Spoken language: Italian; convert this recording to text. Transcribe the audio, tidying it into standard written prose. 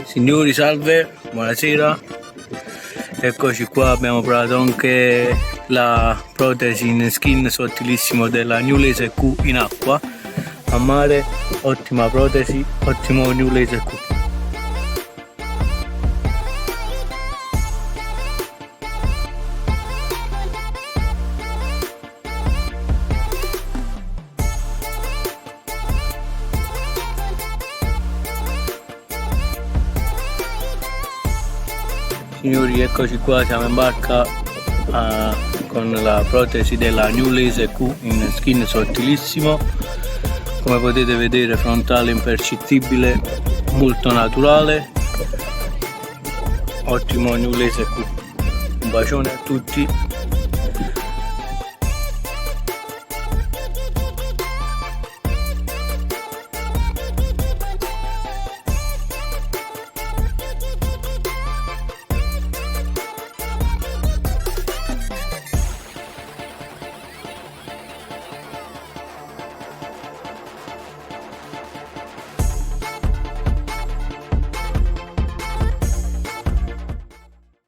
Signori, salve, buonasera. Eccoci qua, abbiamo provato anche la protesi in skin sottilissimo della New Laser Q in acqua a mare. Ottima protesi, ottimo New Laser Q. Signori, eccoci qua, siamo in barca con la protesi della New Laser Q in skin sottilissimo. Come potete vedere, frontale impercettibile, molto naturale, ottimo New Laser Q. Un bacione a tutti.